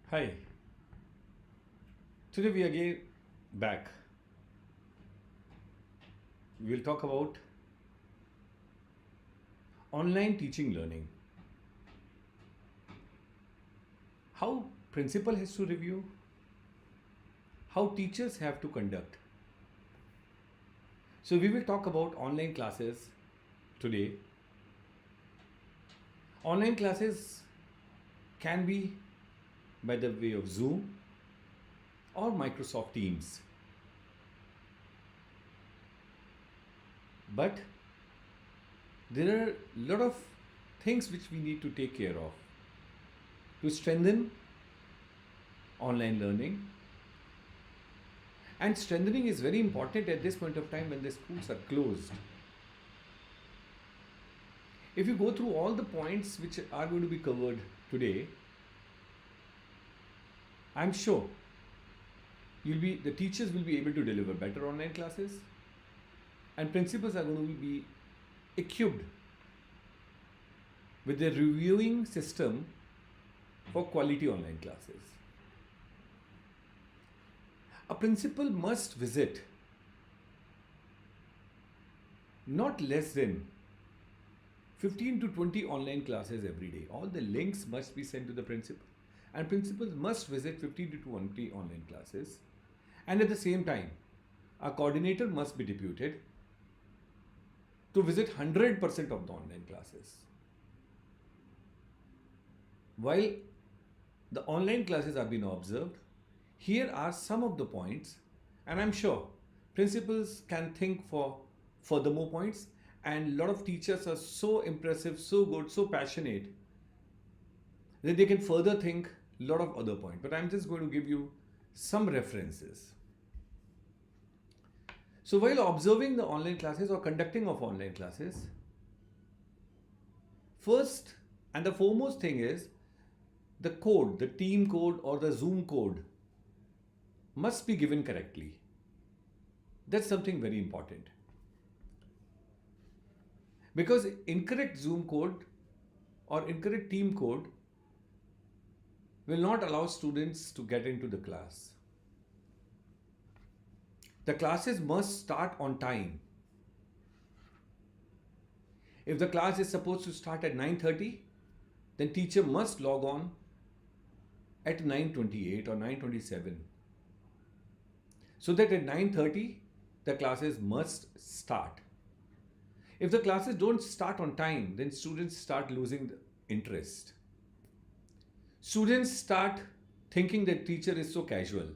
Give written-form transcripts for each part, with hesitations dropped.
Hi, today we again back. We'll talk about online teaching learning. How principal has to review, how teachers have to conduct. So we will talk about online classes today. Online classes can be by the way of Zoom or Microsoft Teams. But there are a lot of things which we need to take care of to strengthen online learning. And strengthening is very important at this point of time when the schools are closed. If you go through all the points which are going to be covered today, I'm sure the teachers will be able to deliver better online classes, and principals are going to be equipped with a reviewing system for quality online classes. A principal must visit not less than 15 to 20 online classes every day. All the links must be sent to the principal, and principals must visit 15 to 20 online classes. And at the same time, a coordinator must be deputed to visit 100% of the online classes. While the online classes are being observed, here are some of the points, and I'm sure principals can think for furthermore points, and a lot of teachers are so impressive, so good, so passionate that they can further think a lot of other points. But I'm just going to give you some references. So while observing the online classes or conducting of online classes, first and the foremost thing is the code, the team code or the Zoom code must be given correctly. That's something very important. Because incorrect Zoom code or incorrect team code will not allow students to get into the class. The classes must start on time. If the class is supposed to start at 9:30, then teacher must log on at 9:28 or 9:27. So that at 9:30, the classes must start. If the classes don't start on time, then students start losing the interest. Students start thinking that teacher is so casual.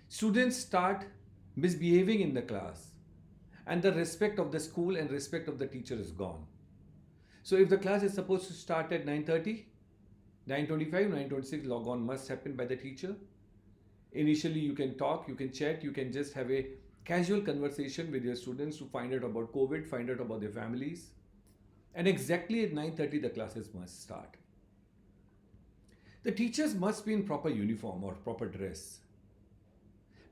Students start misbehaving in the class, and the respect of the school and respect of the teacher is gone. So if the class is supposed to start at 9:30, 9:25, 9:26 log on must happen by the teacher. Initially you can talk, you can chat, you can just have a casual conversation with your students to find out about COVID, find out about their families. And exactly at 9:30 the classes must start. The teachers must be in proper uniform or proper dress.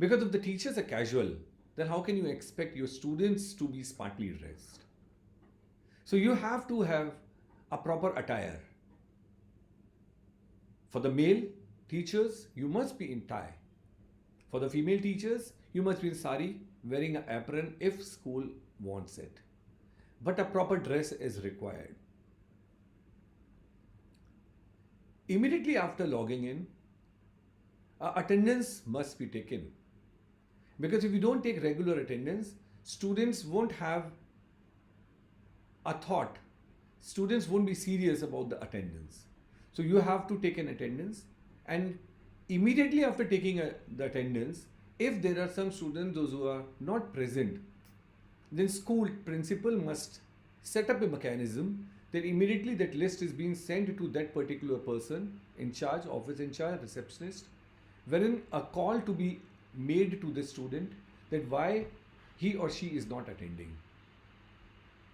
Because if the teachers are casual, then how can you expect your students to be smartly dressed? So you have to have a proper attire. For the male teachers, you must be in tie. For the female teachers, you must be in sari, wearing an apron if school wants it. But a proper dress is required. Immediately after logging in, attendance must be taken. Because if you don't take regular attendance, students won't have a thought. Students won't be serious about the attendance. So you have to take an attendance, and immediately after taking the attendance, if there are some students those who are not present, then school principal must set up a mechanism that immediately that list is being sent to that particular person in charge, office in charge, receptionist, wherein a call to be made to the student that why he or she is not attending.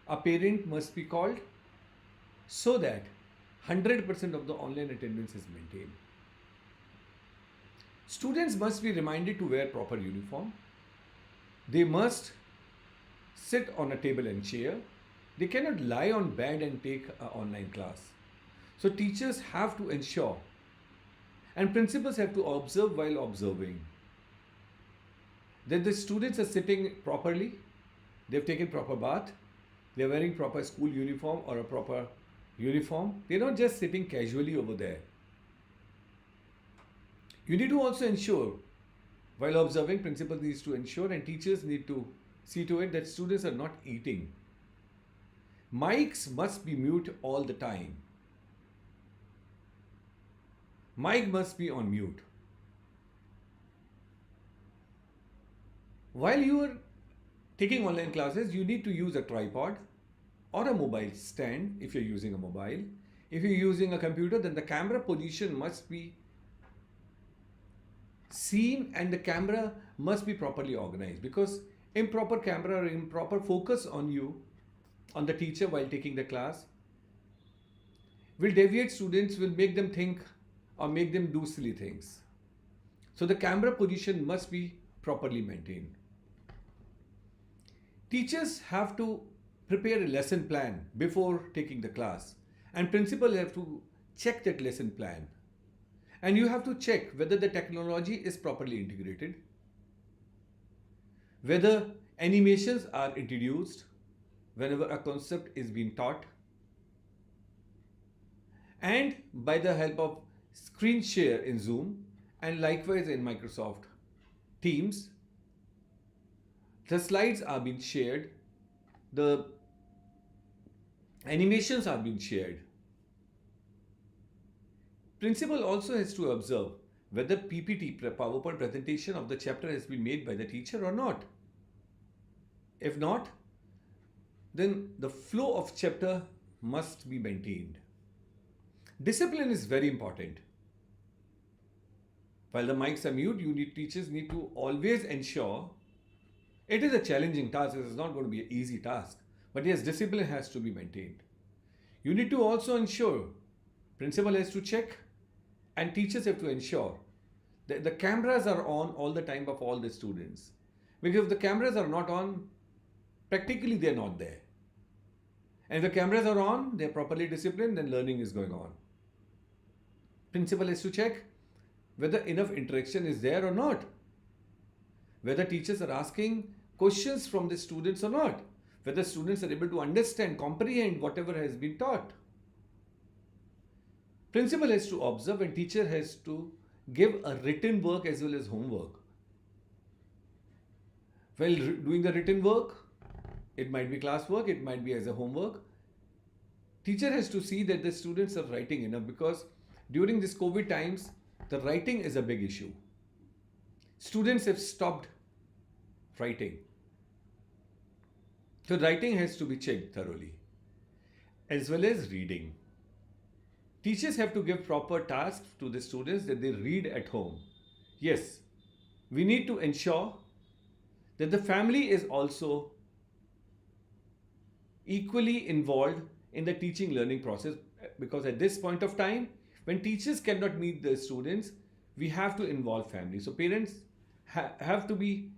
A parent must be called so that 100% of the online attendance is maintained. Students must be reminded to wear proper uniform. They must sit on a table and chair. They cannot lie on bed and take an online class. So teachers have to ensure, and principals have to observe while observing, that the students are sitting properly, they've taken proper bath, they're wearing proper school uniform or a proper uniform. They're not just sitting casually over there. You need to also ensure, while observing, principal needs to ensure and teachers need to see to it that students are not eating. Mics must be mute all the time. Mic must be on mute. While you are taking online classes, you need to use a tripod or a mobile stand if you're using a mobile. If you're using a computer, then the camera position must be seen and the camera must be properly organized, because improper camera or improper focus on you, on the teacher while taking the class, will deviate students, will make them think or make them do silly things. So the camera position must be properly maintained. Teachers have to prepare a lesson plan before taking the class, and principal have to check that lesson plan. And you have to check whether the technology is properly integrated, whether animations are introduced whenever a concept is being taught, and by the help of screen share in Zoom and likewise in Microsoft Teams, the slides are being shared, the animations are being shared. Principal also has to observe whether PPT, PowerPoint presentation of the chapter has been made by the teacher or not. If not, then the flow of chapter must be maintained. Discipline is very important. While the mics are mute, teachers need to always ensure. It is a challenging task. It is not going to be an easy task. But yes, discipline has to be maintained. You need to also ensure, principal has to check and teachers have to ensure that the cameras are on all the time of all the students. Because if the cameras are not on, practically they are not there. And if the cameras are on, they are properly disciplined, then learning is going on. Principal has to check whether enough interaction is there or not. Whether teachers are asking questions from the students or not. Whether students are able to understand, comprehend whatever has been taught. Principal has to observe and teacher has to give a written work as well as homework. While doing the written work, it might be classwork, it might be as a homework. Teacher has to see that the students are writing enough, because during this COVID times, the writing is a big issue. Students have stopped writing. So writing has to be checked thoroughly, as well as reading. Teachers have to give proper tasks to the students that they read at home. Yes, we need to ensure that the family is also equally involved in the teaching learning process, because at this point of time, when teachers cannot meet the students, we have to involve family. So parents have to be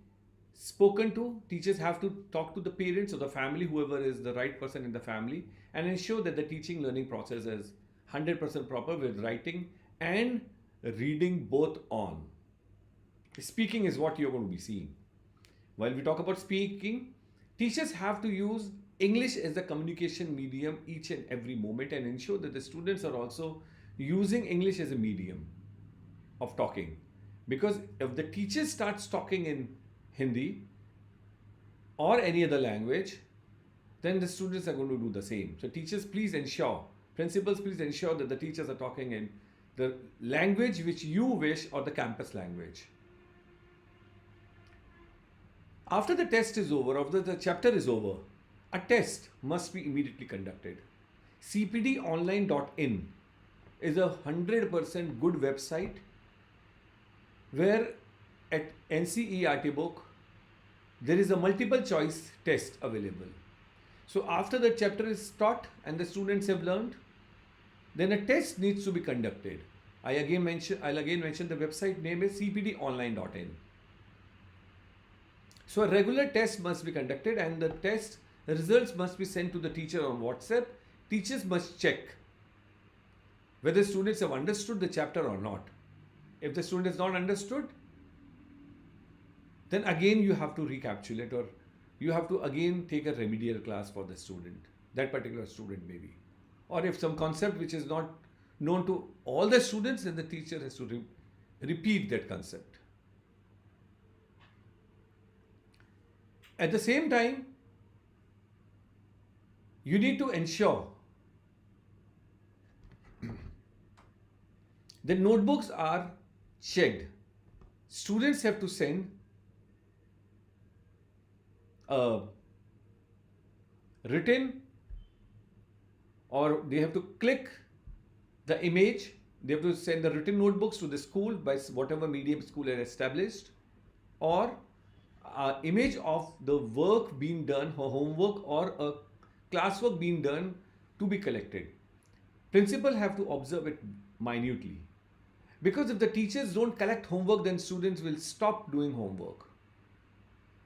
spoken to, teachers have to talk to the parents or the family, whoever is the right person in the family, and ensure that the teaching learning process is 100% proper, with writing and reading both on. Speaking is what you're going to be seeing. While we talk about speaking, teachers have to use English as the communication medium each and every moment, and ensure that the students are also using English as a medium of talking. Because if the teacher starts talking in Hindi or any other language, then the students are going to do the same. So teachers, please ensure, principals, please ensure that the teachers are talking in the language which you wish, or the campus language. After the test is over, after the chapter is over, a test must be immediately conducted. cpdonline.in is a 100% good website where at NCERT book there is a multiple choice test available. So after the chapter is taught and the students have learned, then a test needs to be conducted. I'll again mention the website name is cpdonline.in. So a regular test must be conducted, and the test The results must be sent to the teacher on WhatsApp. Teachers must check whether students have understood the chapter or not. If the student has not understood, then again you have to recapitulate, or you have to again take a remedial class for the student, that particular student maybe. Or if some concept which is not known to all the students, then the teacher has to repeat that concept. At the same time, you need to ensure that notebooks are checked. Students have to send a written, or they have to click the image. They have to send the written notebooks to the school by whatever medium school has established, or an image of the work being done, or homework or a classwork being done to be collected. Principal have to observe it minutely. Because if the teachers don't collect homework, then students will stop doing homework.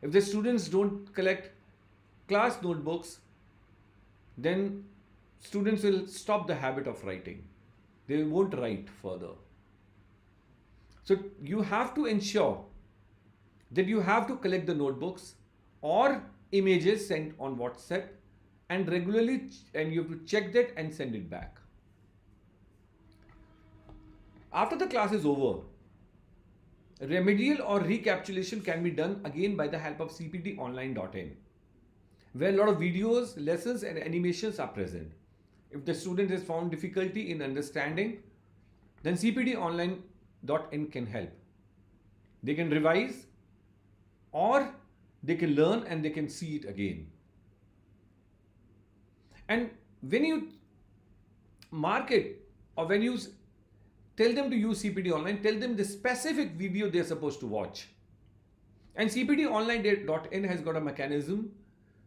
If the students don't collect class notebooks, then students will stop the habit of writing. They won't write further. So you have to ensure that you have to collect the notebooks or images sent on WhatsApp, and regularly, and you have to check that and send it back. After the class is over, remedial or recapitulation can be done again by the help of cptonline.in, where a lot of videos, lessons and animations are present. If the student has found difficulty in understanding, then cptonline.in can help. They can revise, or they can learn and they can see it again. And when you mark it, or when you tell them to use CPT Online, tell them the specific video they're supposed to watch. And cptonline.in has got a mechanism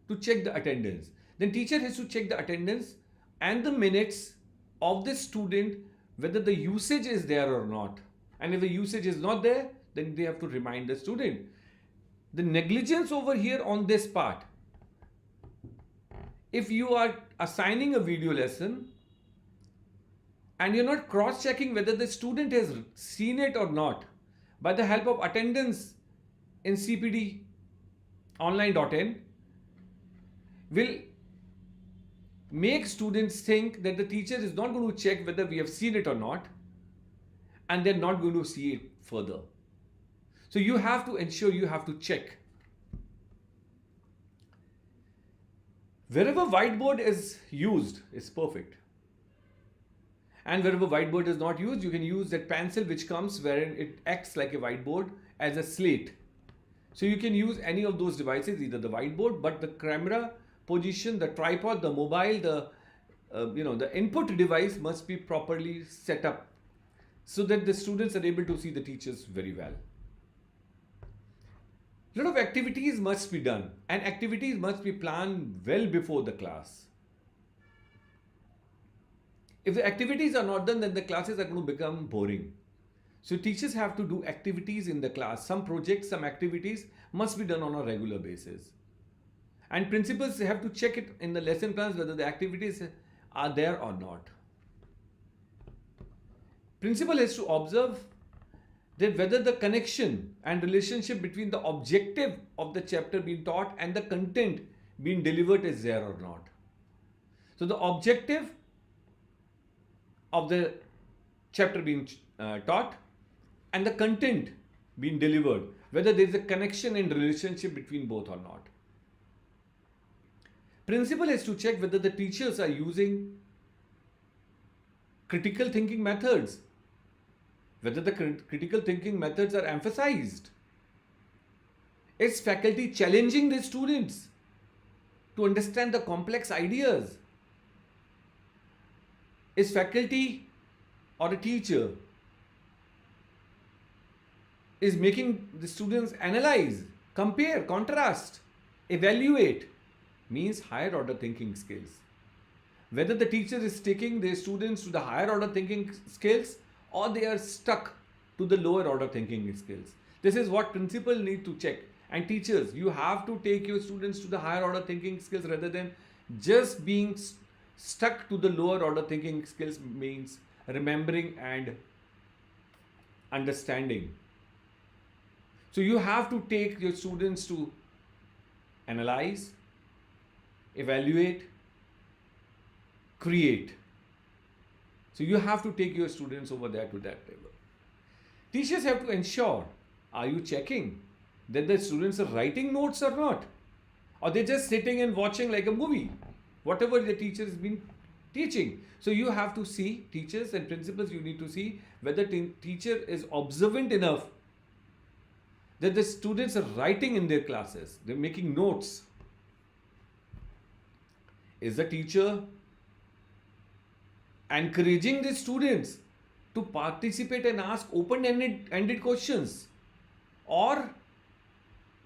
to check the attendance. Then teacher has to check the attendance and the minutes of the student, whether the usage is there or not. And if the usage is not there, then they have to remind the student. The negligence over here on this part, if you are assigning a video lesson and you're not cross-checking whether the student has seen it or not, by the help of attendance in cptonline.in, will make students think that the teacher is not going to check whether we have seen it or not, and they're not going to see it further. So you have to ensure, you have to check. Wherever whiteboard is used, is perfect. And wherever whiteboard is not used, you can use that pencil which comes wherein it acts like a whiteboard as a slate. So you can use any of those devices, either the whiteboard, but the camera position, the tripod, the mobile, the input device must be properly set up so that the students are able to see the teachers very well. A lot of activities must be done, and activities must be planned well before the class. If the activities are not done, then the classes are going to become boring. So teachers have to do activities in the class. Some projects, some activities must be done on a regular basis. And principals have to check it in the lesson plans whether the activities are there or not. Principal has to observe that whether the connection and relationship between the objective of the chapter being taught and the content being delivered is there or not. So the objective of the chapter being taught and the content being delivered, whether there is a connection and relationship between both or not. Principal has to check whether the teachers are using critical thinking methods, whether the critical thinking methods are emphasized. Is faculty challenging the students to understand the complex ideas? Is faculty or a teacher is making the students analyze, compare, contrast, evaluate, means higher order thinking skills. Whether the teacher is taking their students to the higher order thinking skills or they are stuck to the lower order thinking skills. This is what principal need to check. And teachers, you have to take your students to the higher order thinking skills rather than just being stuck to the lower order thinking skills, means remembering and understanding. So you have to take your students to analyze, evaluate, create. So you have to take your students over there to that level. Teachers have to ensure, are you checking that the students are writing notes or not? Or they're just sitting and watching like a movie, whatever the teacher has been teaching. So you have to see, teachers and principals, you need to see whether teacher is observant enough that the students are writing in their classes, they're making notes. Is the teacher encouraging the students to participate and ask open-ended questions, or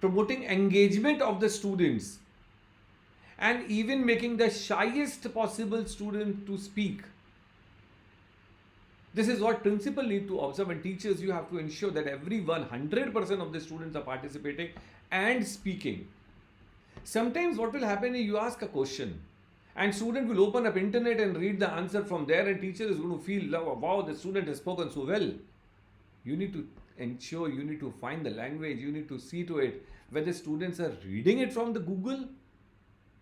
promoting engagement of the students and even making the shyest possible student to speak? This is what principal need to observe, and teachers, you have to ensure that everyone, 100% of the students are participating and speaking. Sometimes what will happen is you ask a question and student will open up internet and read the answer from there, and teacher is going to feel, wow, the student has spoken so well. You need to ensure, you need to find the language, you need to see to it whether students are reading it from the Google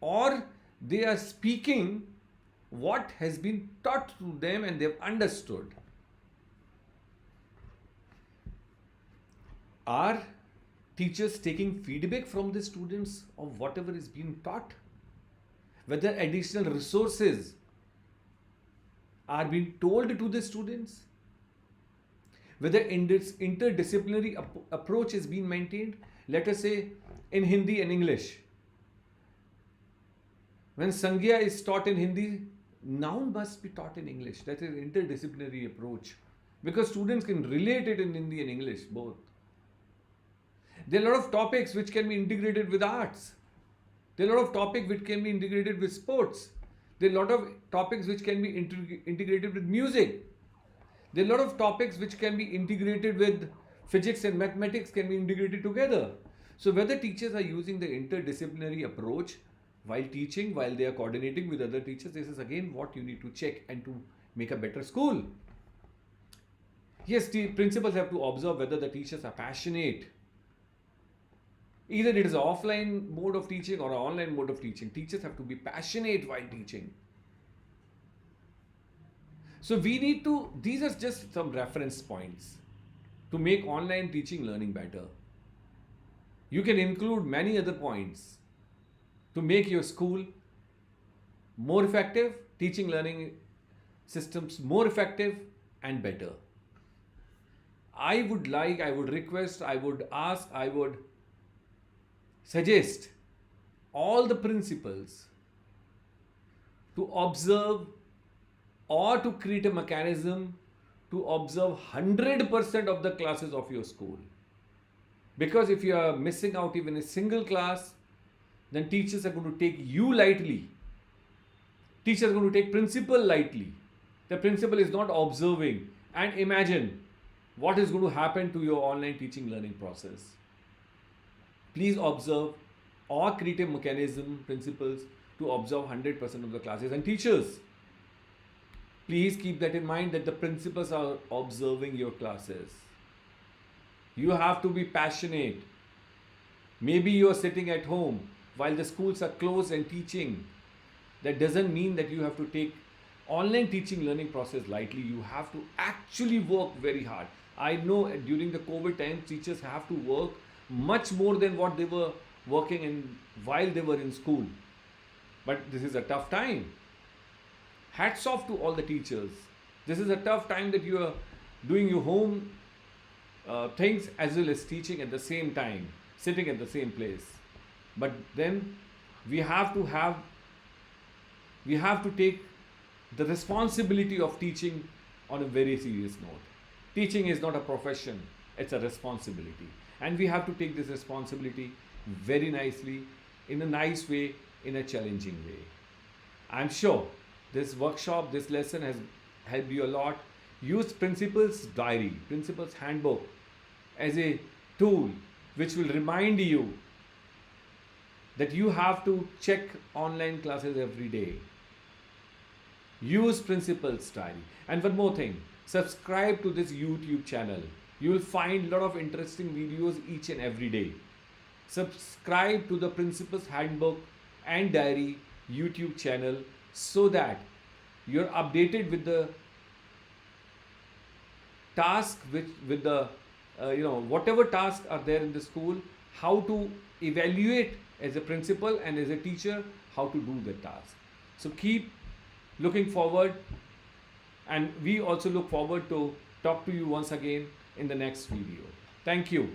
or they are speaking what has been taught to them and they've understood. Are teachers taking feedback from the students of whatever is being taught? Whether additional resources are being told to the students? Whether interdisciplinary approach is being maintained? Let us say in Hindi and English. When Sangya is taught in Hindi, noun must be taught in English. That is interdisciplinary approach. Because students can relate it in Hindi and English, both. There are a lot of topics which can be integrated with arts. There are a lot of topics which can be integrated with sports. There are a lot of topics which can be integrated with music. There are a lot of topics which can be integrated with physics and mathematics, can be integrated together. So whether teachers are using the interdisciplinary approach while teaching, while they are coordinating with other teachers, this is again what you need to check and to make a better school. Yes, the principals have to observe whether the teachers are passionate. Either it is an offline mode of teaching or an online mode of teaching. Teachers have to be passionate while teaching. So we need to, these are just some reference points to make online teaching learning better. You can include many other points to make your school more effective, teaching learning systems more effective and better. I would request, I would ask, I would suggest all the principals to observe or to create a mechanism to observe 100% of the classes of your school. Because if you are missing out even a single class, then teachers are going to take you lightly. Teachers are going to take principal lightly. The principal is not observing. And imagine what is going to happen to your online teaching learning process. Please observe or create a mechanism, principals, to observe 100% of the classes. And teachers, please keep that in mind that the principals are observing your classes. You have to be passionate. Maybe you are sitting at home while the schools are closed and teaching. That doesn't mean that you have to take online teaching learning process lightly. You have to actually work very hard. I know during the COVID time, teachers have to work much more than what they were working in while they were in school. But this is a tough time. Hats off to all the teachers. This is a tough time that you are doing your home things as well as teaching at the same time, sitting at the same place. But then we have to take the responsibility of teaching on a very serious note. Teaching is not a profession, it's a responsibility. And we have to take this responsibility very nicely, in a nice way, in a challenging way. I'm sure this workshop, this lesson has helped you a lot. Use Principal's Diary, Principal's Handbook as a tool which will remind you that you have to check online classes every day. Use principal's diary. And one more thing, subscribe to this YouTube channel. You will find a lot of interesting videos each and every day. Subscribe to the Principal's Handbook and Diary YouTube channel so that you're updated with the task with the whatever tasks are there in the school, how to evaluate as a principal and as a teacher, how to do the task. So keep looking forward, and we also look forward to talk to you once again in the next video. Thank you.